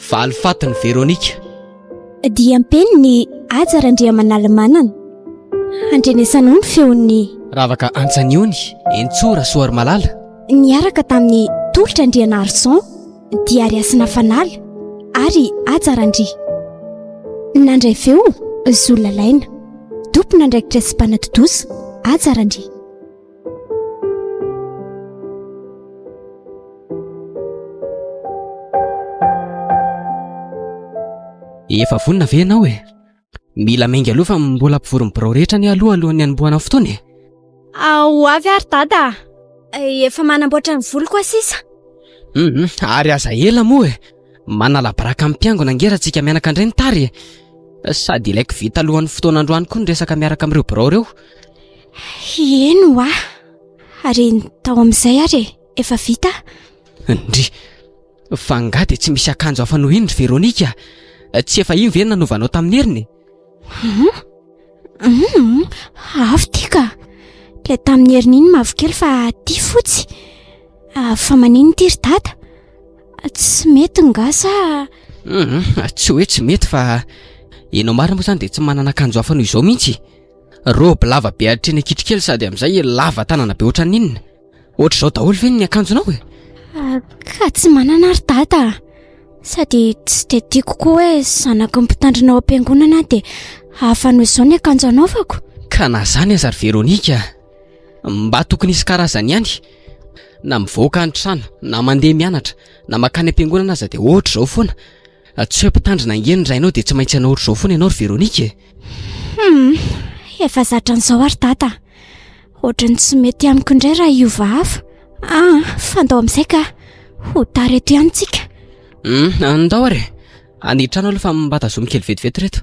Valifatiny Veronika. Dia ampely ny ajarandriamanalmanana andrenesana ny feon'ny Ravaka Antsaniony Entsora Soary Malala niaraka tamin'ny tolotra Andriana Arson dia Ariasina Fanala ary Ajarandria nandray feo Zolalaina tompona ndraikitra sy mpanatotosa Ajarandria. Efa vonina ve ianao e? Mila mainga aloha fa mbola mpivory birao rehetra ny alohan'ny hanombohana fotoana e? Ao avy ary dada, efa manamboatra ny volo koa sisa. Ary aza ela moa e. Manala baraka amin'ny mpiangona angeratsika mianaka indray ny tary e. Sady ilaiko vita alohan'ny fotoana androany koa ny resaka miaraka amin'ireo birao reo. Eno ary tao amin'izay ary efa vita. Ndry, fa nga dia tsy misy akanjo hafa noho iny ry Veronika. Tsy efa iny ve nanovanao tamin'ny heriny? Avy tika. Ilay tamin'ny heriny iny mavokely fa tia fotsy. Fa manino ity ry dada? Tsy mety nga sa? Tsy hoe tsy mety fa ianao marina moa izany dia tsy manana akanjo hafa noho izao mihitsy. Robe lava be hatreny kitrokely sady amin'izay lava tanana be ohatran'inona. Ohatr'izao daholo ve ny akanjonao e? Ka tsy manana ry dada. Sady tsy dia tiako koa hoe zanaka mpitandrinao am-piangonana dia hafa noho izao ny akanjo anaovako. Ka na zany aza ry Veronika, mba tokony isy karazany ihany. Na mivoaka an-trano, na mandeha mianatra, na makany am-piangonana aza dia ohatr'izao foana. Tsy hoe mpitandrina angeny rainao dia tsy maintsy hanao ohatr'izao foana ianao ry Veronika e. Efa zatra an'izao ary dada. Ohatrany tsy mety amiko indray raha hiova hafa. Fandao amin'izay ka ho tara eto ihany tsika. Andao ary anitrano aloha fa mba tazomy kely vetivety reto.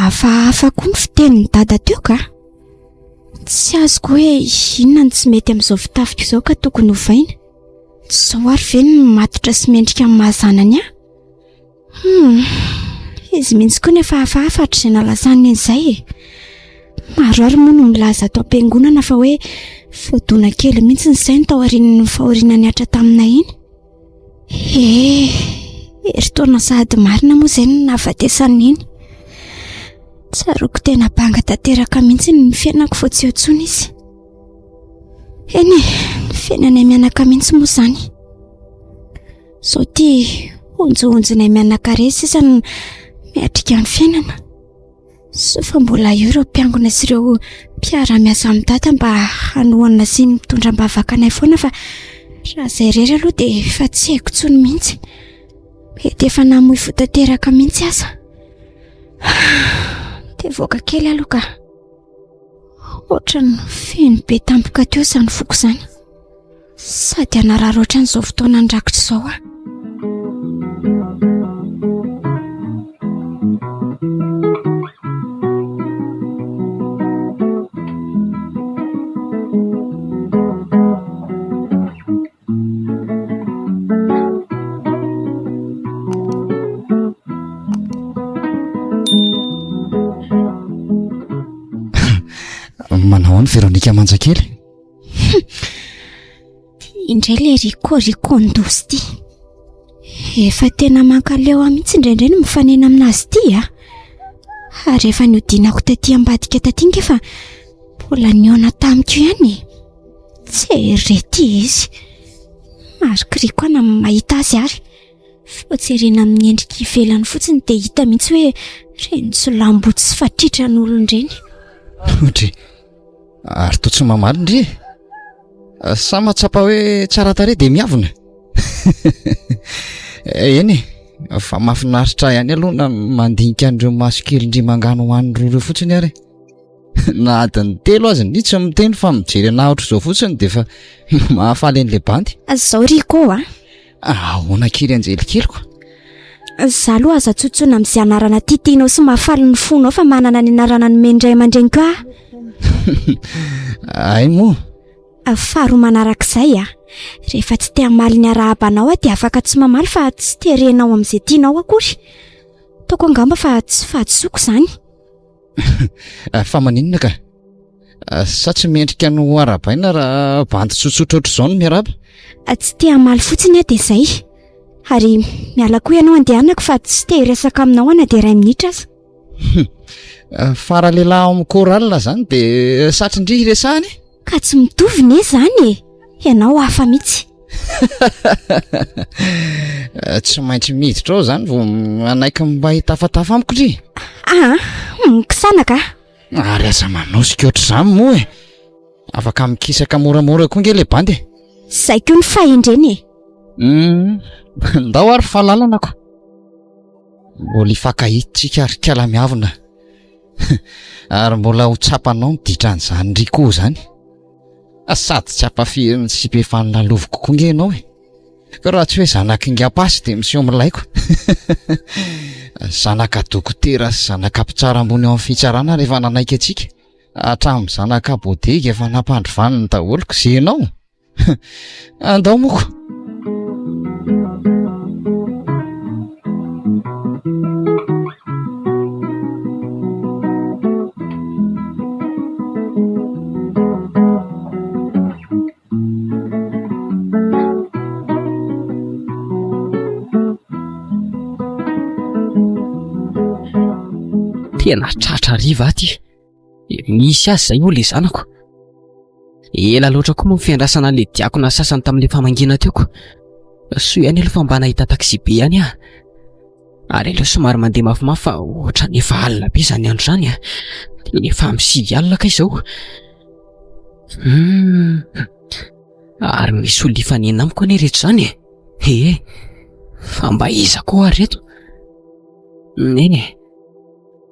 Hafahafa koa ny fitenin'ny dada teo ka. Tsy azoko hoe inona no tsy mety amin'izao fitafika izao ka tokony hovaina. Sao ary ve ny matotra sy mendrika amin'ny mahazanany izy mihitsy koa nefa hafahafa hatr'izay nalazany izay e. Maro ary moa no milaza atao am-piangonana fa hoe fodona kely mihitsy ny sainy tao aorian'ny fahoriana niatra tamina iny. Eritaona sahady marina moa izay no nahafatesany iny. Tsaroako tena banga tanteraka mihitsy ny fiainako fa tsy otsony izy. Ny fiainana mianaka mihitsy moa izany. Sao tia onjoonjona mianakare sisa no miatrika ny fiainana. Sao fa mbola eo ireo mpiangona sy ireo mpiara-miasa amin'ny dada mba hanohanana sy mitondram-bavaka anay foana fa raha izay irery aloha dia efa tsy haiko intsony mihitsy. Mety efa namoy fo tanteraka mihitsy aza. Dia voaka kely aloha ka. Ohatrany feno be tampoka teo izany foko izany. Sady hanarary ohatran'izao fotoana andrakitra izao Manao ny Veronika Manjakely. Indray le riko ndosy ty. Efa tena mankaleo mihitsy indraindray no mifanena aminazy ty Ary efa niodinako taty ambadika taty ngefa mbola niona tamiko ihany. Tsy rety izy. Marikiriko ana mahita azy ary. Foatserena amin'ny endrika ivelany fotsiny dia hita mihitsy hoe reny solambotsy sy fatritra n'olon-dreny. Otry, ary toa tsy mamaly ndry. Sa matsapa hoe tsara tarehy dia miavona. Eny, fa mahafinaritra ihany aloha na mandinika an'ireo masokely indry mangano ho an'ny roa ireo fotsiny ary. Na adiny 3 azy ny tsy miteny fa mijery ana ohatr'izao fotsiny dia fa mahafaly an'ilay bandy. Zao Riko Ahoana kely anjelikeliko. Za aloha aza tsotsoina amin'izay anarana titianao sy mahafaly ny fonao fa manana ny anarana nomendray aman-dreny koa. Ay moa. Faharoa manarak'izay rehefa tsy te hamaly ny arahabanao dia afaka tsy mamaly fa tsy terenao amin'izay tianao akory. Taoko angamba fa tsy fahatsoko izany. Fa maninona ka? Sa tsy mendrika no arabaina raha bandy tsotsotra ohatr'izao no miaraba? Tsy te hamaly fotsiny dia izay. Ary miala koa ianao andehanako fa tsy te hiresaka aminao ana dia 2 minitra aza. Fara lehilahy amin'ny koralina zany dia satrindry hiresahany. Ka tsy mitovy ne zany ianao hafa mihitsy. Tsy maintsy miditra ao zany vao anaiky mba hitafatafa amiko ry. Kisanaka. Ary aza manosika ohatr'izany moa afaka mikisaka moramora koa nge le bandy. Zay koa ny fahendreny. Ndao ary fahalalana ko. Mbola hifankahitsika ary kalamiavina. Ary mbola ho tsapanao miditra an'izany Riko zany. Sady tsy ampafirin'ny sy be fanilaloviko koa nge ianao ka raha tsy hoe zanaka ingapasy dia miseho milaiko. Zanaka dokotera sy zanaka mpitsara ambony ao amin'ny fitsarana rehefa nanaiky antsika. Hatramin'ny zanaka bodega efa nampandrovaniny daholiko izay ianao. Andao moko. Tena tratra riva aty. Misy azy zay le zanako. Ela loatra koa moa fiandrasana le diakona sasany tamin'ilay famangina teoko. Soa ihany aloha fa mba nahita taxi be ihany Ary aloha somary mandeha mafimafy fa ohatra nefa alina be izany andro izany Efa amin'ny 5 alina ka izao. Ary misy olona ifanena amiko anie rehetra izany fa mba iza koa ary reto.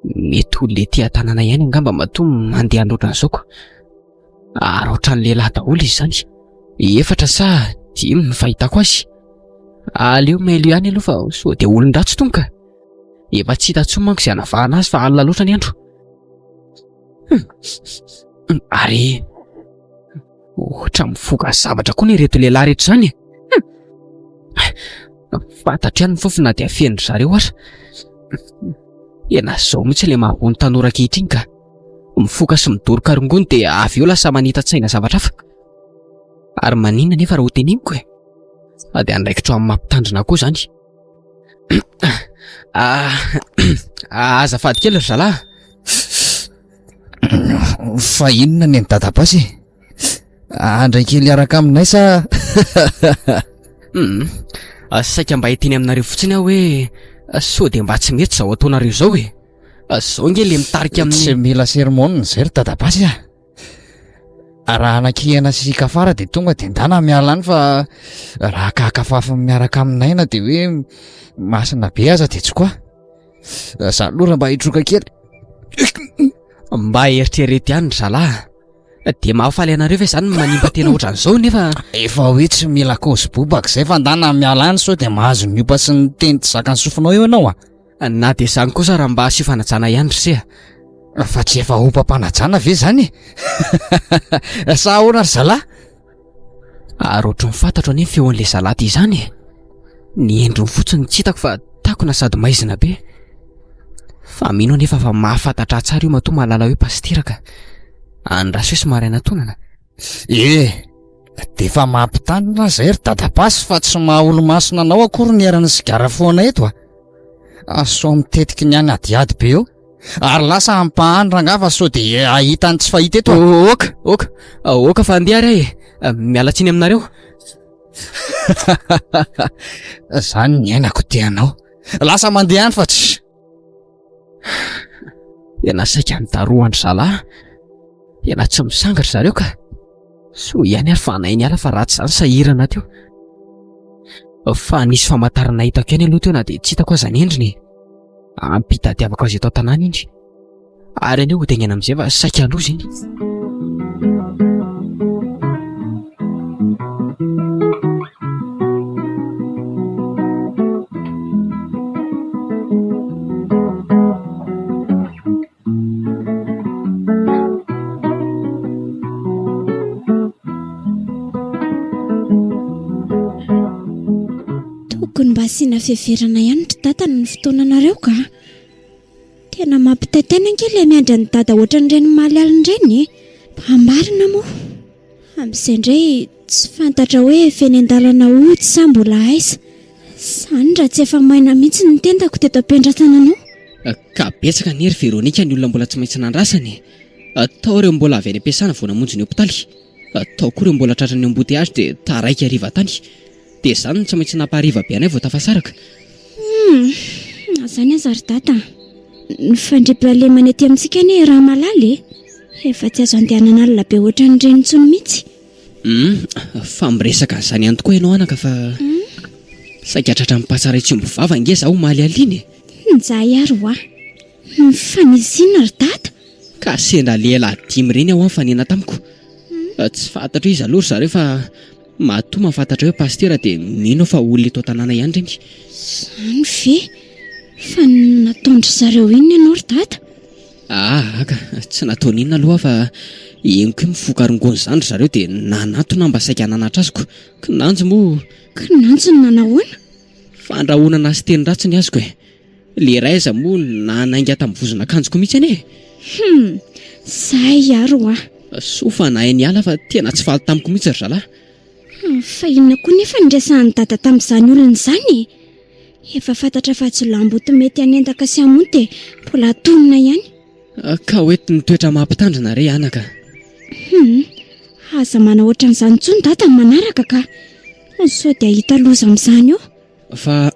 Mety olona ety an-tanàna ihany angamba matoa mandeha androatran'izao ko. Ary ohatran'ny lehilahy daholo izy izany. 4 sa 5 ny fahitako azy. Aleo mailo ihany aloha fa sao dia olon-dratsy tonga. Efa tsy hita tsony manko izay hanavahana azy fa alina loatra ny andro. Ary ohatra mifoka zavatra koa ny reto lehilahy rehetra izany. Fantatra ihany fofona dia feno zareo ary. Zao mihitsy ilay mahavony tanora ankehitriny ka mifoka sy midoroka rongony dia avy eo lasa manita-tsaina zavatra hafa. Ary maninona nefa raha ho teneniko dia andraikitra amin'ny mampitandrina koa izany. Azafady kely ry zalahy. Fa inona ny dadabazy? Andray kely araka aminay sa? Saika mba hiteny aminareo fotsiny aho hoe sao dia mba tsy mety zao ataonareo izao Zao nge le mitarika amin'ny tsy mila sermon zay ry dadabazy raha anakihana sy kafara dia tonga dia ndana miala any fa raha kahakafafy miaraka aminay na dia hoe masina be aza dia tsy koa. Za lora mba hitroka kely. Mba eritrereto ihany ry zalahy. Dia mahafaly anareo ve izany manimba tena ohatran'izao nefa efa hoe tsy mila kaozy bobaka izay fa ndana miala any sao dia mahazo miopa sy ny teny tsy zakany sofinao eo ianao na dia izany kosa raha mba asio fanajana ihany ry se fa tsy efa opa-panajana ve zany sa ahoana ry zalahy? Ary ohatran'ny fantatro anie ny feon'ilay zalahy ty izany ny endriny fotsiny tsy hitako fa takona sady maizina be. Fa mino anefa fa mahafantatra tsara io matoa mahalala hoe pasteraka. Andraso hoe somary anatonana. Dia fa mampitandrina zay ry dadabasy fa tsy maha-olo-masona anao akory ny erana sigara foana eto so mitetika ny any adiady be eo ary lasa ampahandra angafa sao dia ahitany tsy fahita eto Oka fa andeha ary miala tsiny aminareo. Zany ny ainako tianao lasa mandeha any fa tsy saika nidaroa andro zalahy. Tsy misangatra zareo ka so ihany ary fa anay ny ala fa ratsy izany sahirana teo. Fa nisy famantarana hitako ihany aloha teo na dia tsy hitako aza ny endriny. Ampitadiavako azy eto an-tanàna indry. ary anio ho dengana amin'izay fa saika loza iny. Tokony mba asiana fiheverana ihany ry tatana ny fotoananareo ka. Tena mampitaitena kely miandry ny dada ohatran'ireny malialindreny. Ambarina moa amin'izay indray tsy fantatra hoe feny an-dalana ody sa mbola aiza. Izany raha tsy efa maina mihitsy ny tentako teto am-piandrasana anao. Ka betsaka ny hery Veronika ny olona mbola tsy maintsy nandrasany. Atao ireo mbola avy any am-piasana vao namonjy ny hopitaly. Atao koa ireo mbola tratran'ny embouteillage dia taraiky hariva tany. Dia izany no tsy maintsy nampahariva be anay vao tafasaraka. Azany aza ry tata. Ny fandriam-pahalemana ety amintsika anie raha malaly efa tsy azo andehanana alina be ohatran'ireny intsony mihitsy. Fa miresaka an'izany ihany tokoa ianao anaka fa saika tratra mipahatsara itsombo vava nge zaho maly aliany. Njahay ary hoa. Fa nizinona ry tata? Ka sendra lehilahy 5 ireny aho fanena tamiko. Tsy fantatra izy aloha zareo fa matoa mahafantatra hoe pastera dia mino fa olona eto an-tanàna ihany ireny. Izany ve? Fa nataondry zareo inona ianao ry tata? Aka tsy nataony inona aloha fa henoko io mifokarongony izany ry zareo dia nanatona mba saika nanatra azoko. Kinanjo moa. Kinanjo ny nanahoana? Fandrahonana sy teny ratsy ny azoko e. Le raiza moa nanainga tam'vozona akanjoko mihitsy anie. Zahay ary hoa. Sofa nahay ny ala fa tena tsy faly tamiko mihitsy ry zalahy. Fa inona koa nefa nirasahany dada tamin'izany olona izany? Efa fantatra fa tsy lamboty mety hanentaka sy hamonty mbola atonina ihany. Ka hoety ny toetra mampitandrina re anaka. Aza mana ohatran'izany intsony dada ny manaraka ka. Sao dia hita loza amin'izany eo. Fa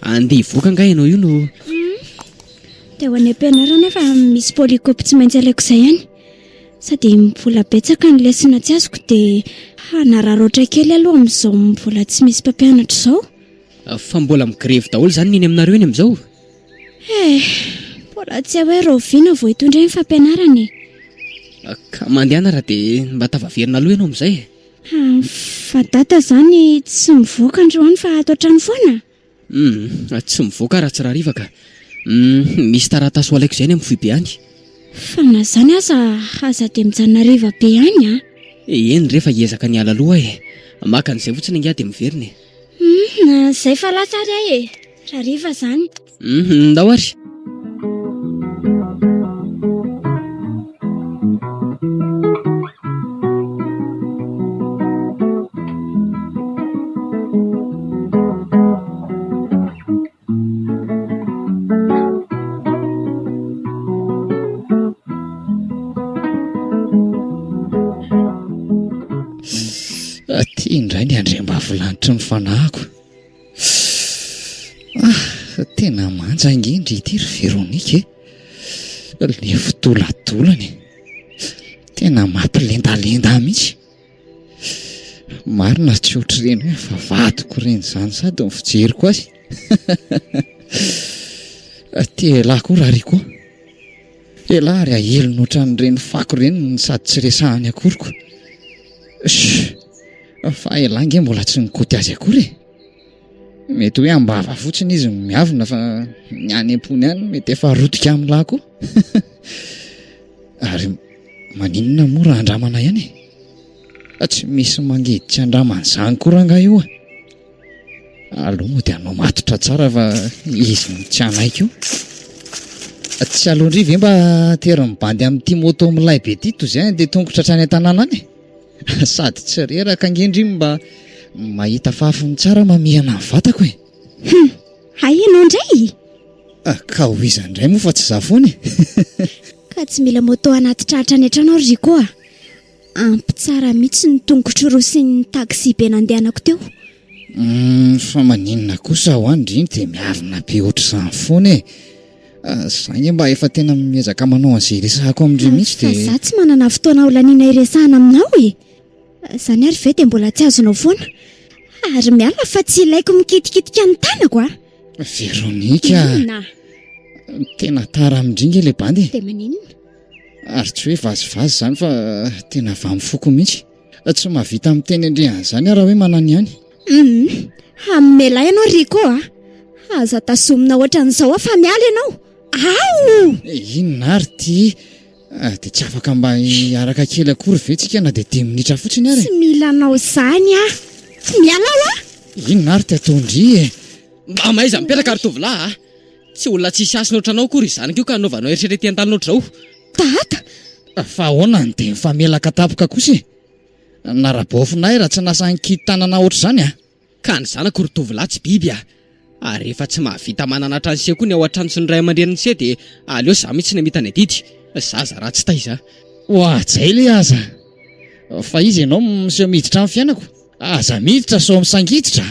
andeha hivoaka nga ianao io no. Dia ho any am-pianarana fa misy polikopy tsy maintsy alaiko izay ihany. Sady mbola betsaka ny lesona tsy azoko dia hanararoatra kely aloha amin'izao mbola tsy misy mpampianatra izao. Fa mbola migrevy daholo izany neny aminareo eny amin'izao. Mbola tsy hoe roviana vao hitondra ny fampianarana. Ka mandehana raha dia mba tavaverina aloha ianao amin'izay. Fa data izany tsy mivoaka androany fa ato an-trano foana. Tsy mivoaka raha tsy rarivaka. Misy taratasy ho alaiko izay ny amin'ny foibe any. Fa na izany aza dia mijanona riva be any Eny rehefa hiezaka ny ala aloha maka an'izay fotsiny inga dia miverina. Izay fa lasa ary ahy raha riva izany. Ndao ary. Indray ny andriam-bavilanitry ny fanahiko. Tena manja angendry ity ry Veronika le fitoladolany tena mampilendalenda mihitsy. Marina tsy ohatr'ireny hoe fa vadiko ireny izany sady ny fijeriko azy. Elahy koa raha ry koa. Elahy ary ahelona ohatran'ireny fako ireny sady tsy resahany akoriko. Fa elahy nge mbola tsy nikoty azy akory. Mety hoe ambava fotsiny izy miavina fa ny any am-pony any mety efa rotika amin'ny lahy koa. Ary maninona moa raha andramana ihany tsy misy mangiditra andraman'izany koa raha nga io aloha moa dia anao matotra tsara fa izy no tsy anaiko io. Tsy alohandry ve mba tery mibandy amin'ity moto milay be tito izay dia tongotra hatrany an-tanàna any sady tsy reraka angendry mba mahita fafiny tsara mamihana ny vatako Hay ianao indray? Ka ho iza indray moa fa tsy za foana Ka tsy mila moto anaty tratra ny atranao ry koa. Ampy tsara mihitsy ny tongotro roa sy ny taksi be nandehanako teo. Fa maninona kosa ho andry dia miavina be ohatr'izany foana Saingy mba efa tena miezaka manao an'izay resahako amin'ireo mihitsy dia za tsy manana fotoana olaniana iresahana aminao Izany ary ve dia mbola tsy azonao foana. Ary miala fa tsy ilaiko mikitikitika ny tanako Veronika Tena tara amindringa ilay bandy. Dia maninona? Ary tsy hoe vazivazy izany fa tena vamifoko mihitsy. Tsy mahavita miteny andrehana izany raha hoe manana ihany. Amelay ianao Riko aza tasomina ohatran'izao fa miala ianao. Ao! Inona ary ty? Dia tsy afaka mba hiaraka kely akory ve tsika na dia 10 minitra fotsiny ary? Tsy mila anao izany miala ao Inona ary ty ataondry e? Mba maiza mipetraka ary tovolahy tsy olona tsisy asina ohatranao akory izany kio ka anaovanao eritreretentany ohatrao. Tata! Fa ahoana ny dia mifamelaka tapoka kosa e? Narabaofinahy raha tsy nasankidy tanana ohatr' izany Ka ny zanako ry tovolahy tsy biby ary rehefa tsy mahavita manana trano se koa ny ao an-trano sy ny ray aman-dreny se dia aleo za mihitsy ny amita ny adidy. Zaza raha tsy taiza. Zay le aza. Fa izy ianao miseho miditra amin'ny fiainako. Aza miditra sao misangiditra.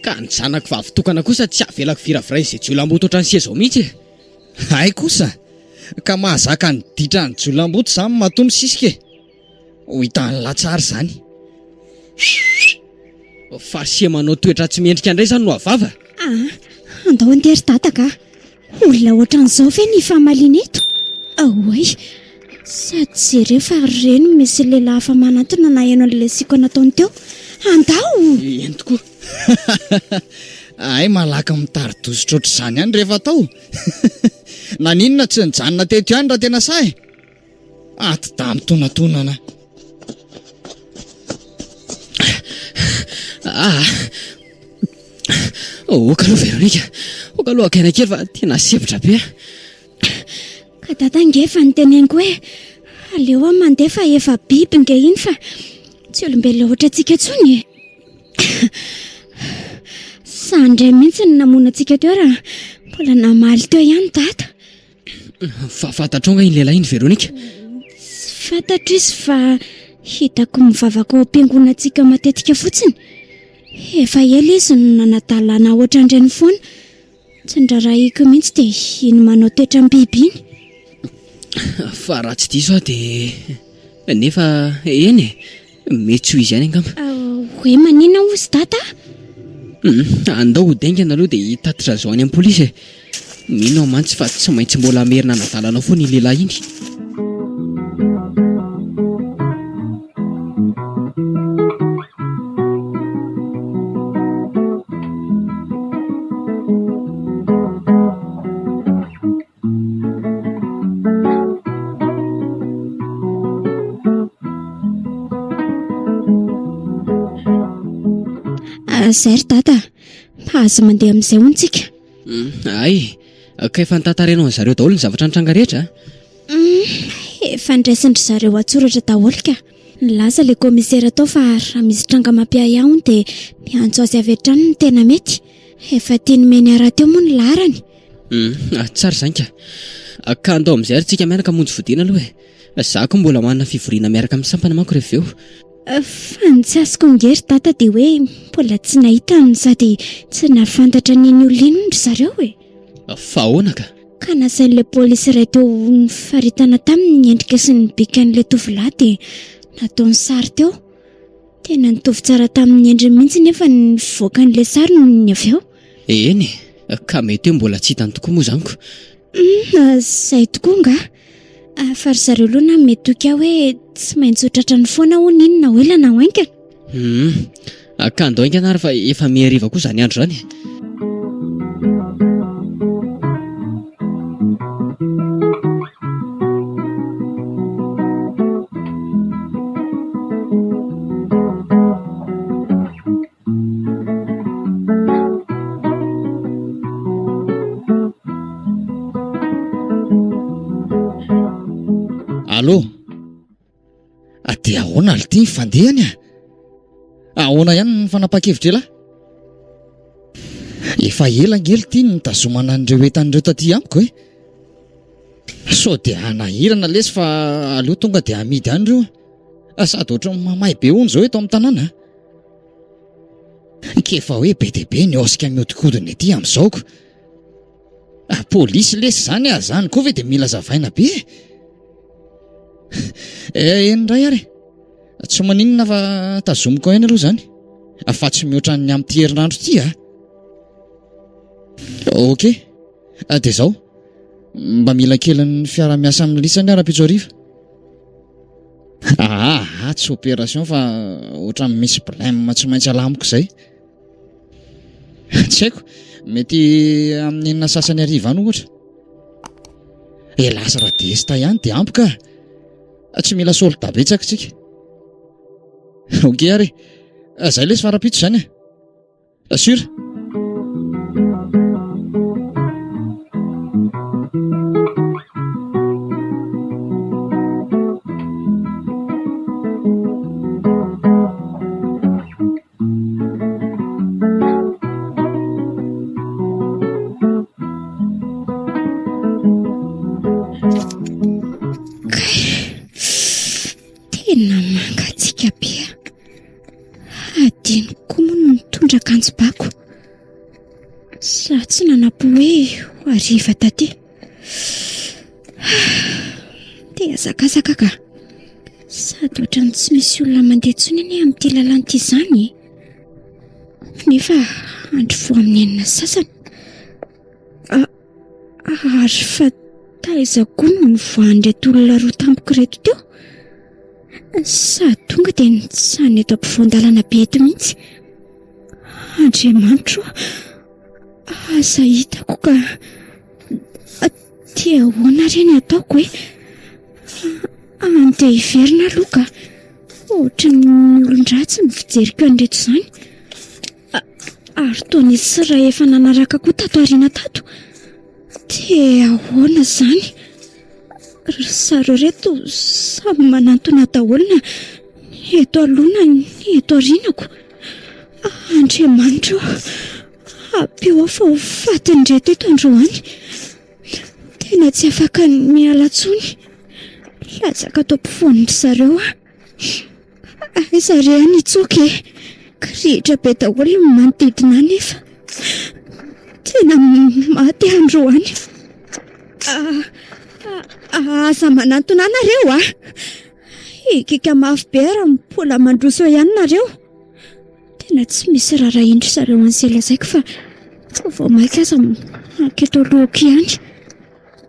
Ka ny zanako vavitokana kosa tsy avelako viraviray izay jiolam-boto ohatran'ny sezao mihitsy. Hay kosa. Ka mahazaka ny ditra ny jiolam-boto izany matono sisika e. Ho hitan'ny latsara izany. Fa manao toetra tsy mendrika indray izany no avava. Andao antery tata ka. Olona ohatran'izao ve ny famaliana eto? Ahoy, sady jereo fa reny misy lehilahy hafa manantona na haino an'ilay siko nataony teo. Andao! Eny tokoa. Ay, malaka mitari-dozitra ohatr'izany ihany rehefa tao. Na ninona tsy nijanona teto ihany raha tena sahy. Aty da mitonantonana. Oka aloha Veronika. Oka aloha akaina kely fa tena sevitra be. Ka tata ngefa nyteneniko hoe aleo mandeha fa efa biby nge iny fa tsy olombelona ohatra antsika intsony e. Sandray mihitsy ny namoana antsika teo raha mbola namaly teo ihany tata. Fa fantatrao nga iny lehilahy iny Veronika? Tsy fantatro izy fa hitako mivavaka ao am-piangonana antsika matetika fotsiny. Efa ela izy no nanadalana ohatran'ireny foana. Tsy ndrarahiko mihitsy dia iny manao toetra biby iny. Fa raha tsy diso dia nefa eny mety ho izy ihany angamba. Hoe manina ozy tata? Andao hodaingana aloha dia hitatitra zao any amin'ny polisy e. Mino aho mantsy fa tsy maintsy mbola merina nadalana foana iny lehilahy iny. Zay ry tata, aza mandeha amin'izay ontsika. Ay, ka efa nitantarenao ny zareo daholo ny zavatra nitranga rehetra? Efa ndraisindry zareo atsoratra daholo ka. Nilaza ilay komisera tao fa raha misy tranga mampiay ahony dia miantso azy avy hatrany ny tena mety. Efa tiany meny ara teo moa ny laharany. Tsara izany ka. Ka andao amin'izay ary tsika miaraka monjy fodiana aloha e. Za koa mbola manana fivoriana miaraka amin'ny sampana manko rehefa eo. Fa ny tsy azoko ngery tata dia hoe mbola tsy nahitany sady tsy nafantatra n'iny olona iny ndry zareo e. Fa ahoana ka? Ka nasain'ilay polisy iray teo nifaritana taminy ny endrika sy ny bikan'ilay tovolahy dia nataony sary teo. Tena nitovy tsara tamin'ny endriny mihitsy nefa nivoaka an'ilay sary ny avy eo. Eny, ka mety hoe mbola tsy hitany tokoa moa zaniko. Izay tokoa nga. Fa ry zareo aloha na mety toka hoe tsy maintsy ho tratrany foana hono iny na hoela na hoainga. Ka andao aingana ary fa efa mihariva koa izany andro izany. Allo? Dia ahoana ity fandehany ahoana ihany ny fanapa-kevitra lahy? Efa ela ngely ity nitazomana an'ireo entan'ireo taty amiko e. Sao dia anahirana lesy fa aleo tonga dia amidy ihany ireo. Sady ohatra mamay be hono izao eto amin'ny tanàna. Kefa hoe be dia be ny osika miodikodina ety amin'izaoko. Polisy lesy izany zany koa ve dia mila zavaina be endray ary tsy maninona fa tazomiko aina aloha izany fa tsy mihoatra ny amin'ny ty herinandro ty Ok dia izao Mba mila keliny fiara-miasa amin'ny lisany ara-pijoriva. Tsy opération fa ohatra misy problème tsy maintsy alamiko izay. Tsy haiko, mety amin'ny enina sasany ariva any ohatra. Lasa raha desta ihany dia ampy ka. Tsy mila solda betsaka tsika. Ok ary, izay lesy fara-pito izany e. Assure. Tena mangatsika be. Adino koa moa no mitondra akanjo-bako. Sa tsy nanapo hoe hariva taty. Dia zakazaka ka. Sady ohatrany tsy misy olona mandeha intsony anie amin'ity lalana ity izany. Nefa andro vao amin'ny enina sasany. Ary fa taizako no nivoan'ireto olona roa tampoka reto teo. Sady tonga dia nitsahana eto ampovoan-dalana be eto mihitsy. Andriamanitro, aza hitako ka tia ahoana ireny ataoko hoe andeha hiverina aloha ka ohatra ny olon-dratsy ny fijeriko an'ireto izany. Ary toa nisy raha efa nanaraka koa tato aoriana tato. Dia ahoana izany? Zareo reto samy manantona daholo eto aloha ny eto aorianako. Andriamanitro, ampio aho fa ho fatin'ireto eto androany. Tena tsy afaka miala intsony. Latsaka tao ampovoan'ny zareo zareo nitsoka e. Kirihitra be daholo ny manodidina nefa tena maty androany. Aza manantona anareo ikika mafy be raha mpola mandroso ihany nareo. Tena tsy misy rara indro zareo an'izay lazaiko fa vao maika aza manketo lohako ihany.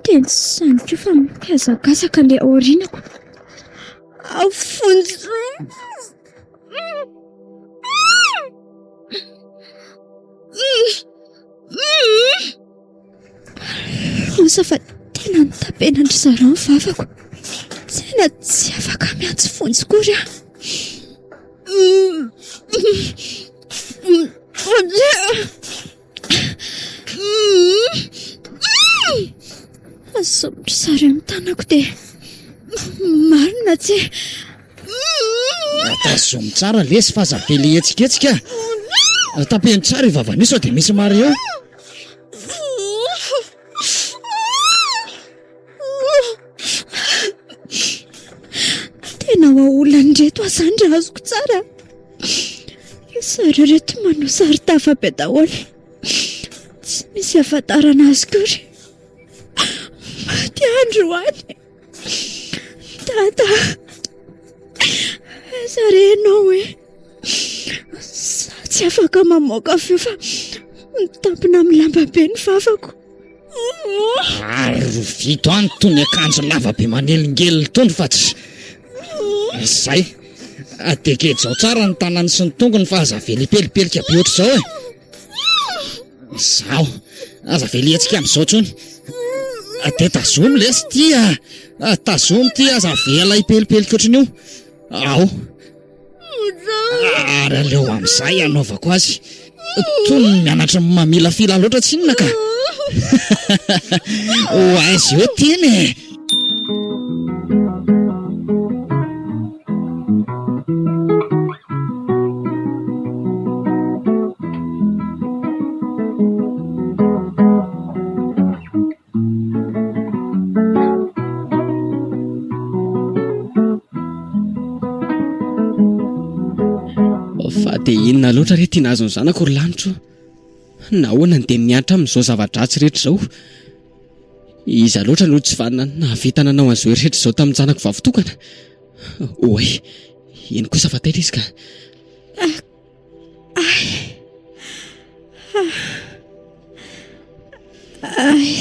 Tena saniko fa mikazakazaka ilay aorianako. Afonjo. Rosa fa tena nitapenandry zareo ny vavako. Tena tsy afaka miantso fonjy kory aho. Asombotra zareo ny tanako dia marina tsy. Tazomy tsara lesy fa aza be le etsiketsika. Tapeny tsara i vavany sao dia misy mary eo. Tena olona reto azany raha azoko tsara. Zareo reto manao sary tafa be daholo. Tsy misy ahafantarana azy kory. Maty androany. Tata, zarenao hoe tsy afaka mamoaka feo fa mitampina amin'ny lamba be ny vavako. Vito any tony akanjo lava be manelingely tony fa tsy izay. Adeketo zao tsara ny tanany sy ny tongony fa aza vely pelipelika be ohatr' izao Zao, aza veletsika amin'izao tsony. Dia tazomy lesy tia. Tazomy tia aza vela ipelipelika ohatran'io. Ao. Ary aleo amin'izay anaovako azy. Toy ny mianatra mamila fila loatra tsy inona ka. Ho aizy eo teny e. Fa dia inona loatra re tia nahazo ny zanako ry lanitro? Nahoana dia mianatra amin'izao zava-dratsy rehetra izao? Iza loatra no tsy vanina nahavita nanao an'izao rehetra izao tamin'ny zanako vavitokana? Oe, iny kosa fa taitra izy ka.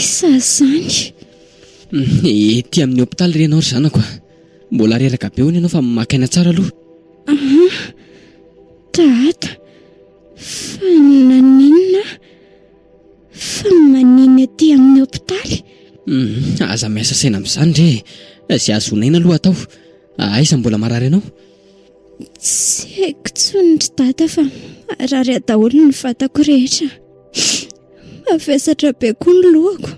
Sazany. Ety amin'ny hôpitaly renao ry zanako. Mbola reraka be hono ianao fa makaina tsara aloha. Tata, fa naninona fa maniny aty amin'ny hôpitaly? Aza miasa saina amin'izany re. Izay azonaina aloha atao. Aiza mbola marary ianao? Tsy haiko tsony ry tata fa marary daholo ny vatako rehetra. Mavesatra be koa ny lohako.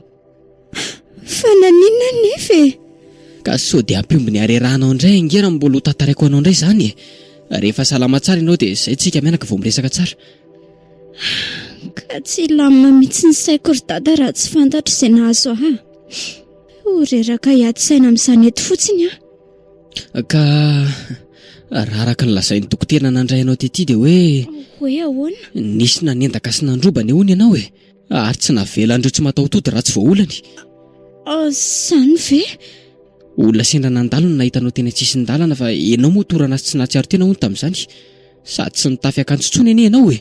Fa naninona nefa e? Ka sao dia ampiombony arerahanao indray angera mbola ho tantaraiko anao indray izany. Rehefa salama tsara ianao dia izay tsika mianaka vao miresaka tsara. Ka tsy lamina mihitsy ny saiko ry tata raha tsy fantatro izay nahazo ahy. Ho reraka hiady saina amin'izany eto fotsiny aho. Ka raha araka ny lazain'ny dokotera nandray anao tetỳ dia hoe ahoana? nisy nanendaka sy nandrobany hono ianao e. Ary tsy navela andreo tsy mataotody raha tsy voaolany. Izany ve? Olona sendra nandalo no nahitanao teny an-tsisin-dalana fa ianao moa torana sy tsy nahatsiaro tena hono tamin'izany. Sady tsy nitafy akanjo intsony anie ianao e.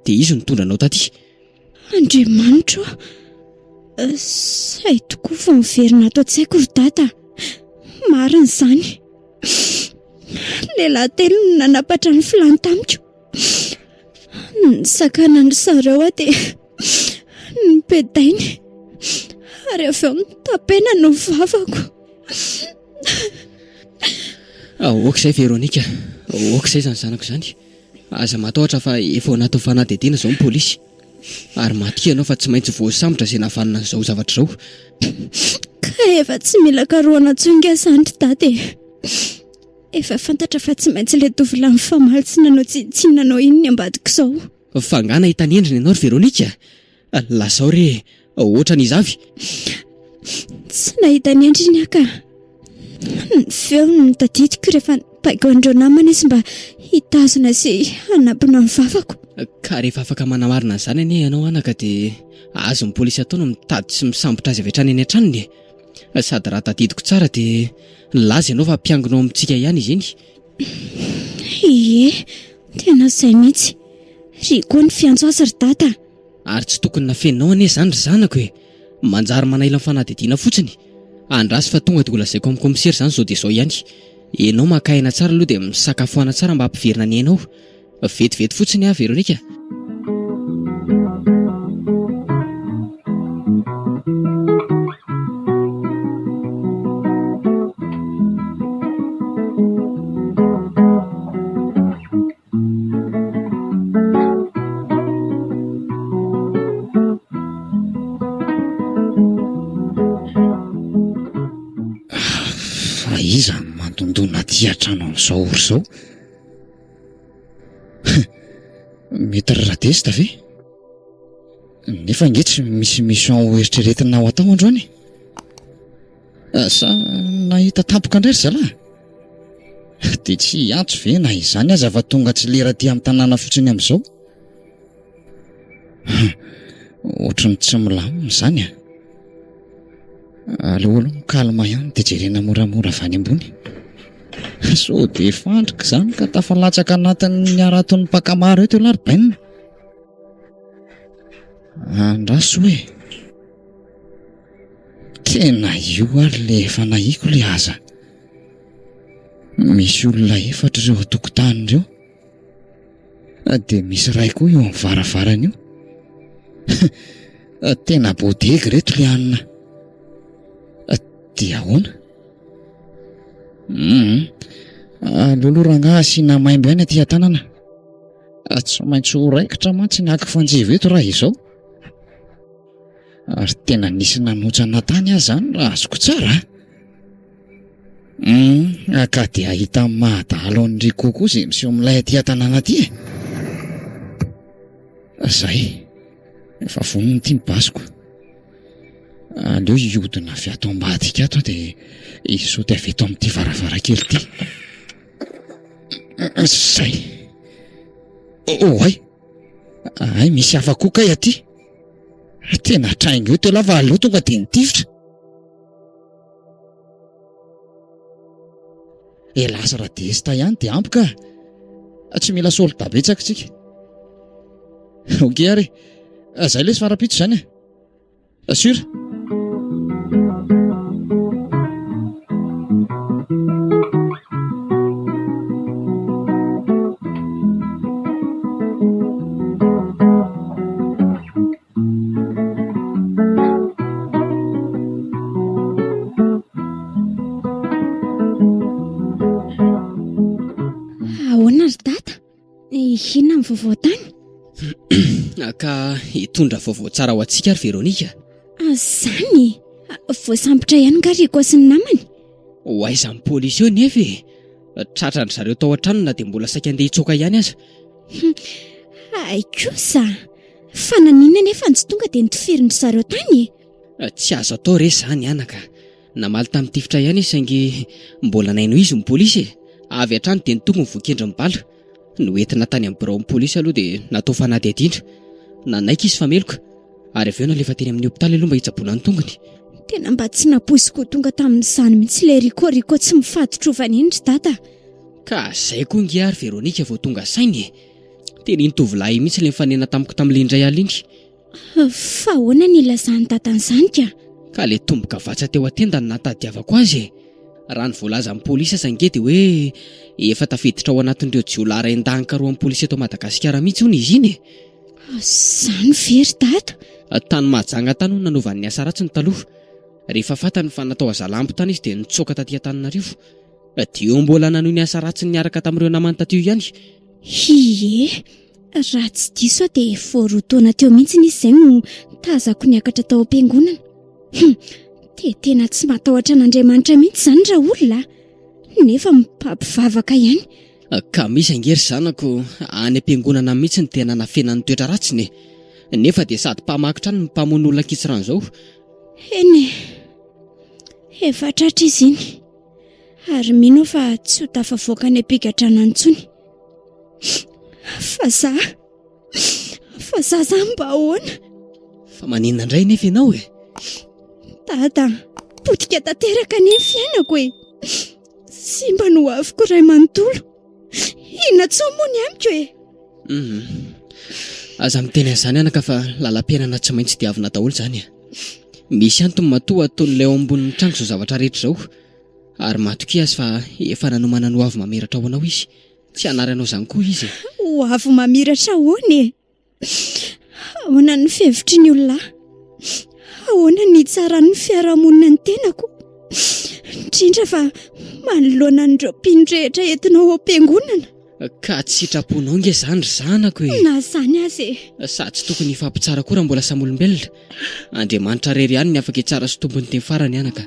Dia izy nitondra anao taty. Andriamanitra, say tokoa fa miverina ato an-tsaiko ry tata. Marina izany. Lehilahy telo no nanapatra ny filany tamiko. Nisakana ny sareo aho dia nipedainy. Ary avy eo nitapena ny vavako. Oak'izay Veronika, oak'izay izany zanako izany. Aza matahotra fa efa natao fanadihadiana izao ny pôlisy. Ary maty ianao fa tsy maintsy voasambotra izay nahavanona an'izao zavatra izao. Ka efa tsy mila karohana tsonga izany ry tata e. Efa fantatra fa tsy maintsy ilay tovolahy mifamaly tsy nanao tsinotsino nanao iny ny ambadika izao. Fangana hitany endriny ianao ry Veronika. Lazao re ohatran' izavy. Tsy nahita ny endriny aka. Ny feony tadidiko rehefa nipaiko andreo namana izy mba hitazona sy hanampina ny vavako. Ka rehefa afaka manamarina an'izany anie ianao anaka dia azo ny pôlisy ataona mitady sy misambotra azy avy hatrany eny an-tranony. Sady raha tadidiko tsara dia laza ianao fa mpiangonao amintsika ihany izy iny. Ie, tena izay mihitsy. Ry koa ny fiantso azy ry tata. Ary tsy tokony nafeninao anie izany ry zanako e. Manjary manaila ny fanadihadiana fotsiny. Andrasy fa tonga dia lazaiko amin'ny komisera izany izao dia izao ihany. Ianao makaina tsara aloha dia misakafoana tsara mba hampiverina ny ianao. Vetivety fotsiny aho Veronika. Iza mandondona aty an-trano amin'izao ory izao? Mety raradesta ve? Nefa nge tsy misy mission eritreretina ho atao androany? Sa nahita tampoka indray ry zalahy? Dia tsy antso ve na izany aza fa tonga tsy lera aty amin'ny tanàna fotsiny amin'izao? Ohatrany tsy milamina izany a. Aleo aloha kalma ihany dia jerena moramora avy any ambony. So dia fandrika izany ka tafalatsaka anatin'ny araton'ny mpakamaro eto laribainina. Andraso hoe tena io ary le efa nahiko le aza. Misy olona efatra ireo tokotany ireo, dia misy ray koa eo amin'ny varavarana io. Tena bodega reto le anina. Dia ahoana? Lolo rangahy asiana maimbo ihany aty an-tanana. Tsy maintsy ho raikitra mantsy ny ankifanjivo eto raha izao. Ary tena nisy nanotsana tany ahy izany raha azoko tsara. Ka dia ahita mahadahalo an'ry kokoa izay miseho amin'ilay aty an-tanana aty e. Izay, efa vonona ity ny basiko. Aleo hiodina avy ato ambadika ato dia hisaoty avy eto amin'ity varavarankely ity. Izay. Ay, misy hafa-koa kay aty. Tena trainga eo teo lava aleo tonga dia nitifitra. Lasa radesta ihany dia ampy ka. Tsy mila solda betsaka tsika. Okey ary. Izay lesy farapito izany e. Assure. vaovao tany? Ka hitondra vaovao tsara ho antsika ary Veronika. Azany voasambotra ihany Gariko sy ny namany. Ho aizan'ny polisy eo nefa tratrandry zareo tao an-trano na dia mbola saika andeha hitsoaka ihany aza. Ay kosa, fananina nefa tsy tonga dia nitofirin'ny zareo tany. Tsy azo atao re zany anaka. Namaly tamin'ny tifitra ihany izy saingy mbola naino izy ny polisy. Avy hatrany dia nitoko ny voakendrim-bala. Noentina tany amin'ny biraon'ny polisy aloha dia natao fanady adindra. Nanaika izy fameloka ary avy eo nalefa teny amin'ny hopitaly aloha mba hitsaboana ny tongony. Tena mba tsy naposiko tonga tamin'izany mihitsy ilay rikô tsy mifatotra vanindry dada. Ka zay koa ngy ary Veronika vao tonga sainy. Teny ny tovolahy mihitsy ilay nifanena tamiko tamin'ilay indray alina iny. Fa ahoana ny ilazany dadan'izany ka? Ka ilay tomboka vatsa teo an-tenda no natadiavako azy. Raha ny voalaza amin'ny polisy aza nge dia hoe efa tafiditra ao anatin'ireo jiolahy iray an-dahankaroan'ny polisy eto Madagasikara mihitsy hono izy iny. Izany very dada? Tany Mahajanga tany hono nanaovan'ny asa ratsiny taloha. Rehefa fantany fa natao azalampo tany izy dia nitsoaka taty Antananarivo. Dia mbola nanohy ny asa ratsiny niaraka tamin'ireo namany taty ihany. Ie, raha tsy diso dia voarotoana teo mihitsy izy izay no tazako niakatra tao am-piangonana. Dia tena tsy matahotra an'Andriamanitra mihitsy izany raha olona, nefa mipampivavaka ihany. Ka misy angery zanako any am-piangonana mihitsy ny tena nafenan'ny toetra ratsiny. Nefa dia sady mpamaky-trano ny mpamono olona kitsirano izao. Eny, efa tratra izy iny. Ary mino fa tsy ho tafavoaka ny ampigadrana intsony. Fa za mba ahoana? Fa maninona indray nefa ianao e? Dada, potika tanteraka ny fiainako e. Sy mba no aviko ray manontolo. Inona tsoa moa ny amiko e? Aza miteny an'izany anaka fa lalam-piainana tsy maintsy diavina daholo izany. Misy antony matoa ataon'ilay ao ambonin'ny trano izao zavatra rehetra izao. Ary matokia azy fa efa nanomana no avy mamiratra ho anao izy. Tsy anaranao izany koa izy. Ho avy mamiratra hoany e? Ahoana ny fihevitry ny olona? Ahoana ny tsaran'ny fiarahamonina ny tenako? Indrindra fa manoloana an'ireo mpin-drehetra entinao am-piangonana. Ka tsy sitraponao nge izany ry zanako e. Na izany azy e. Sady tsy tokony hifampitsara koa raha mbola samy olombelona. Andriamanitra rery ihany ny afaka hitsara sy tombony teny farany anaka.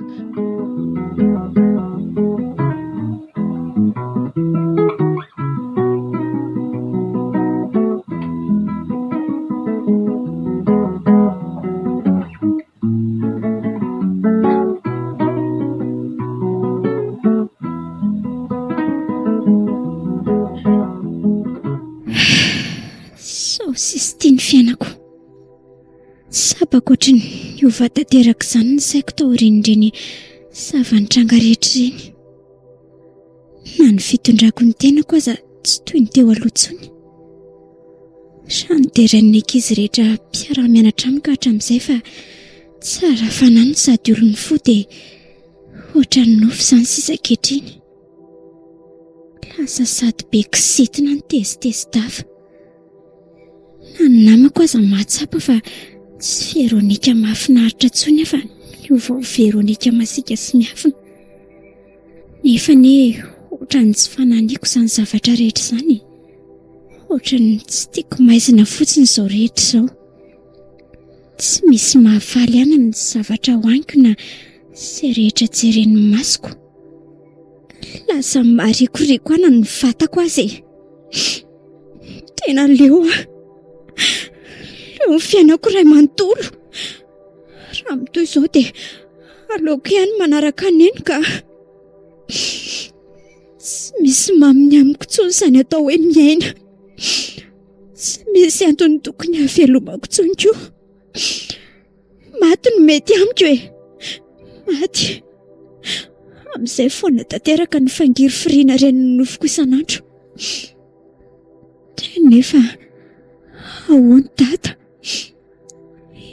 Sisy tiany fiainako. Sabako otriny hiova tanteraka izany ny saiko tao aorian'ireny zava-nitranga rehetra ireny. Na ny fitondrako ny tenako aza tsy toy ny teo aloha intsony. Sanideran'ny ankizy rehetra mpiara-mianatra amiko hatramin'izay fa tsara fanano sady olony fo dia ohatra ny nofo izany sisa ankehitriny. Lasa sady be kisitina ny tezitezi-dava. Na ny namako aza mahatsapa fa tsy Veronika mahafinaritra intsony afa hiova Veronika masiaka sy miafina. Nefa ohatra ny tsy fananiako izany zavatra rehetra izany. Ohatra ny tsy tiako maizina fotsiny izao rehetra izao. Tsy misy mahafaly ihany ny zavatra hoaniko na izay rehetra jeren'ny masoko. Lasa marikoriko ny vatako azy. Tena leo leo fiainako ray manontolo. Raha mitoy izao dia aleoko ihany manaraka neny ka tsy misy maminy amiko intsony izany atao hoe miaina. Tsy misy antony tokony havelomako intsony koa. Maty no mety amiko e. Maty. Amin'izay foana tanteraka ny fangiry firiana ireny nofoko isan'andro. Nefa ahoana dada?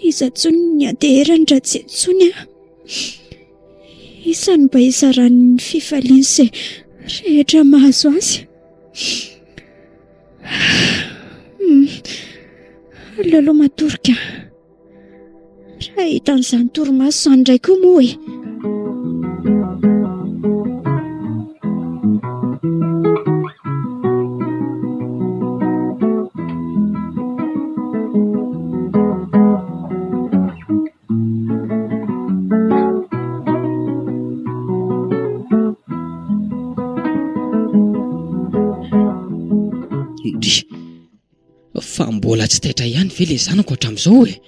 Iza intsony ny andeherany raha tsy intsony aho? Isany mba hizaran'ny fifaliana izay rehetra mahazo azy. Aleo matorika. Raha hitan'izany torimaso izany indray koa moa e. Fa mbola tsy taitra ihany ve le zanako hatramin'izao e?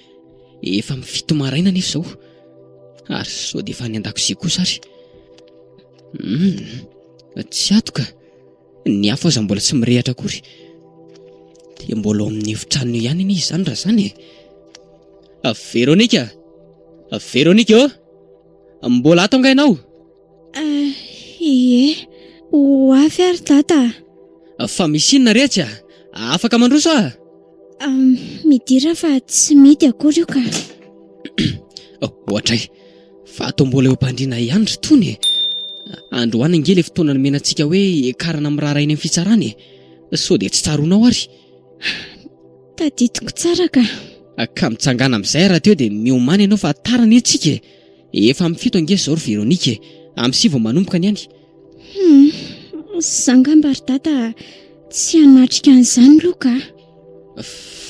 Efa mifito maraina nefa izao. Ary sao dia efa any an-dakozia kosa ary. Tsy atoka. Ny hafa aza mbola tsy mirehatra akory. Dia mbola ao amin'ny efitrano ihany izy izany raha izany e. Veronika! Veronika ô! Mbola ato anga ianao? Ie, ho avy ary tata. Fa misy inona rehetra? Afaka mandroso a? Midira fa tsy mety akory io ka. Ohatray, fa atao mbola eo am-pandriana ihany ry tony e. Androany ange ilay fotoana nomenantsika hoe karana miraharaina amin'ny fitsarany e. Sao dia tsy tsaronao ary. Tadidiko tsara ka. Ka mitsangana amin'izay raha teo dia miomany ianao fa tarana etsika e. Efa mifito ange izao ry Veronika e. Amin'ny 7 manomboka ny any. Zangamba ry tata tsy hanatrika an'izany loka.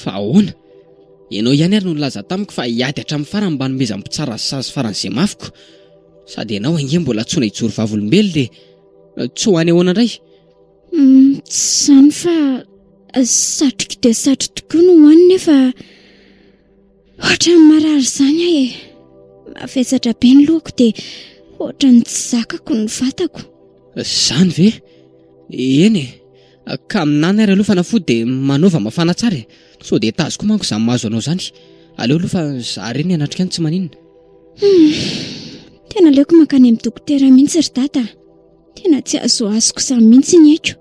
Fa ahoana? Ianao ihany ary no nilaza tamiko fa hiady hatramin'ny farany mba nomeza mpitsara sazy faran'izay mafiko. Sady ianao ange mbola tsona hijoro vavolombelona dia tsy ho any ahoana indray? Tsy izany fa satroka dia satroka tokoa no hoany nefa ohatran'ny marary izany aho e. Mavesatra be ny lohako dia ohatran'ny tsy zakako ny vatako. Izany ve? Eny e. Ka aminany ary aloha fanafody dia manova mafana tsara e. Sao dia tazoko manko izany mahazo anao izany. Aleo aloha fa izaho ireny hanatrika any tsy maninona. Tena aleoko mankany amin'ny dokotera mihitsy ry tata. Tena tsy azoazoko izany mihitsy ny haiko.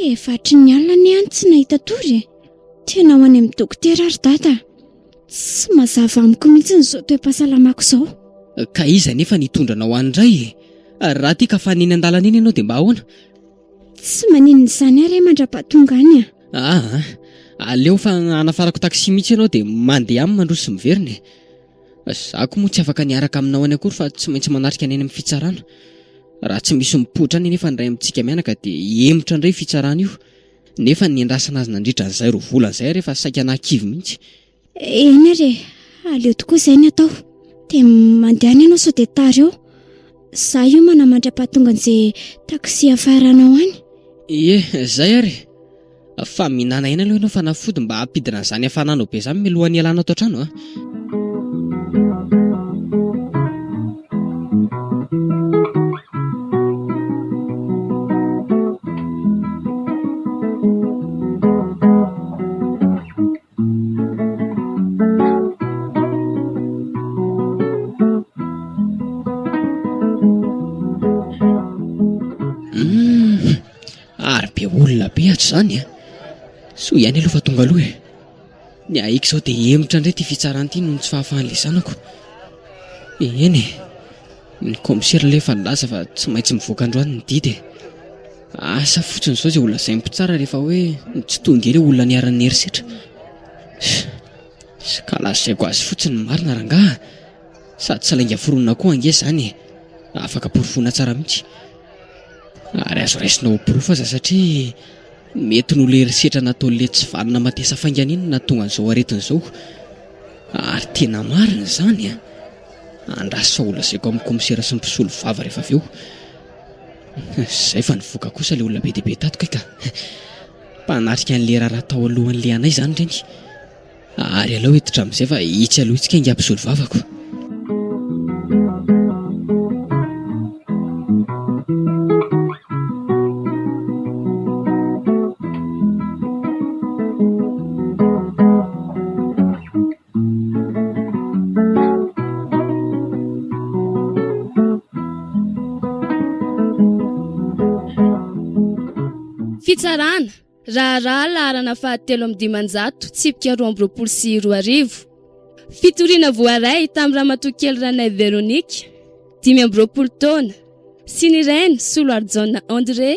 Efatry ny alina ny any tsy nahita tory e. Tena ho any amin'ny dokotera ry tata. Tsy mazava amiko mihitsy izao toe-pahasalamako izao. Ka iza nefa nitondranao andray e. Raha tia ka faniny an-dalana iny ianao dia mba ahoana? Tsy maninona izany ary mandra-pahatonga any a. Aleo fa hanafarako taksi mihitsy ianao dia mandeha aminy mandroso sy miverina e. Izaho koa moa tsy afaka niaraka aminao any akory fa tsy maintsy manatrika any amin'ny fitsarana. Raha tsy misy mipoitra any nefa ndray amintsika mianaka dia emotra indray fitsarana io. Nefa niandrasana azy nandritra an'izay roa volana izay rehefa saika nankivy mihitsy. Eny ary aleo tokoa izay ny atao. Dia mandeha any ianao sao dia tara eo. Izaho io manamandra-pahatonga an'izay taksi afaranao any. Izay ary. Fa mihinana aina aloha ianao fanafody mba hampidina an'izany hafananao be izany mialohan'ny ialana ato an-trano a. Ary be olona be ato izany a. So ihany aloha fa tonga aloha e. Ny ahiko izao dia emotra indray ty fitsarana ity noho tsy fahafahan'ilay zanako. Eny e. Ny komisera ilay efa nilaza fa tsy maintsy mivoaka androany ny didy e. Asa fotsiny izao izay olona izay mpitsara rehefa hoe tsy tonga ireo olona niaran'ny herisetra. Ka lazaiko azy fotsiny ny marina rangaha. Sady tsy lainga foronina koa ange izany e. Afaka porofona tsara mihitsy. Ary azo raisinao porofo aza satria mety no le herisetra nataon'ilay tsy vanona matesa fainganiny na tonga an'izao aretin'izao. Ary tena marina izany a. Andraso fa olazaiko amin'ny komisera sy ny mpisolo vava rehefa avy eo. Izay fa nivoaka kosa ilay olona be dia be tato ka. Mpanatrika an'ilay raha tao alohan'ilay anay izany ireny. Ary aleo hiditra amin'izay fa hitsy aloha itsika inga mpisolo vavako. Fitsarana, raharaha laharana 7/500, tsipika 2/24. Fitoriana voaray tamin'ny ramatoakely Ranay Veronika, 5/20 taona. Sy ny Rainy Soloarjona André,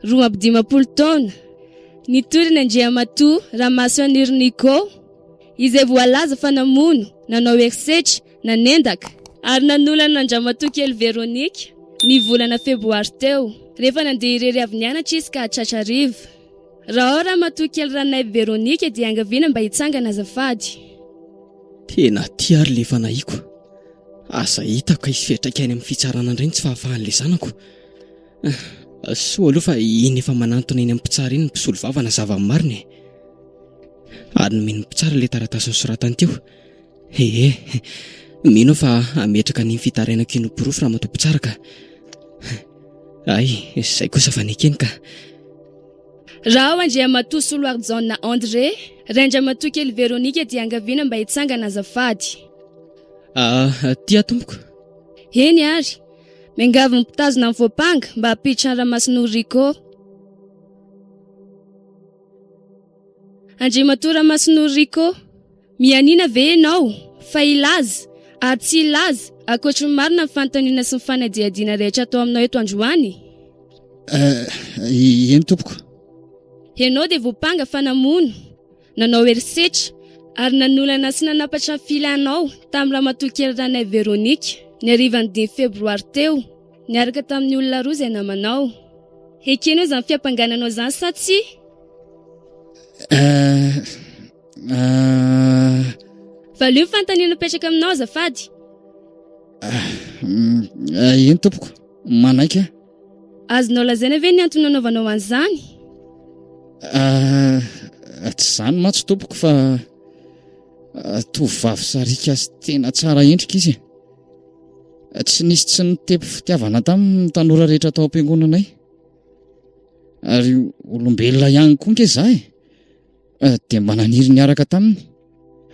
12 taona. Nitorina Andriamatoa Ramasoanir Nico, izay voalaza fa namono, nanao herisetra, nanendaka, ary nanolana Andriamatoakely Veronika ny volana febroary teo. Rehefa nandeha irery avy nianatra izy ka Tratrarivo. Raha Ramatoakely Ranay Veronika dia angaviana mba hitsangana azafady. Tena tia ary le fanahiako. Asa hitako ka hifiatraka any amin'ny fitsarana indray tsy fahafahan'ilay zanako. Soa aloha fa iny efa manantona eny amin'ny mpitsara iny ny mpisolo vava na zava-marina. Ary nomeno tsara ilay taratasy nosoratany teo. Mino fa ametraka ny fitarainako ino porofo raha matopo tsara ka. Izay kosa fa nekeny ka. Raha ao Andriamatoa Soloarjona André, Randriamatoa kely Veronika dia angaviana mba hitsangana azafady. Tia tompoko. Eny ary, miangavy mipitazona amin'ny voapanga mba hampiditra ny Ramasino Rico. Andriamatoa Ramasino Rico, mianina ve ianao fa ilaza ary tsy ilaza ankoatra ny marina ny fanontaniana sy ny fanadihadiana rehetra atao aminao eto Androany? Eny tompoko. Ianao dia voapanga fanamono, nanao herisetra ary nanolana sy nanapatra ny filanao tamin'ny Ramatoa kely ranay Veronika ny harivan'ny 10 febroary teo, niaraka tamin'ny olona roa izay namanao. Ekenao izany fiampangananao izany sa tsy? Valio ny fanontaniana napetraka aminao azafady. Eny tompoko, manaiky. Azonao lazaina ve ny antony nanaovanao an'izany? Tsy izany mantsy tompoko fa tovovavy sarika sy tena tsara endrika izy. Tsy nisy tsy nitepy fitiavana tamin'ny tanora rehetra tao am-piangonanay. Ary olombelona ihany koa nke izaho dia mba naniry niaraka taminy.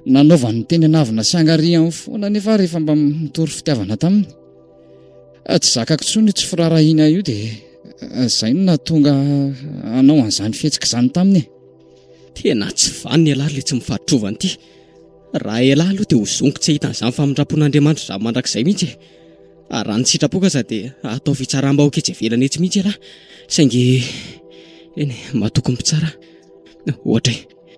Nanaovany ny teny anavina sy angariany foana nefa rehefa mba mitory fitiavana taminy. Tsy zakako tsony tsy firarahina io dia izay no nahatonga anao an'izany fihetsika izany taminy. Tena tsy vaniny ialahy ilay tsy mifaritrovany ity. Raha ialahy aloha dia ho zoniko tsy hitan'izany famindrapon'Andriamanitra izany mandrakizay mihitsy. Ary raha ny sitrapoka aza dia atao fitsaram-bahoaka etsy ivelany etsy mihitsy ialahy. Saingy mahatoky mitsara. Ohatra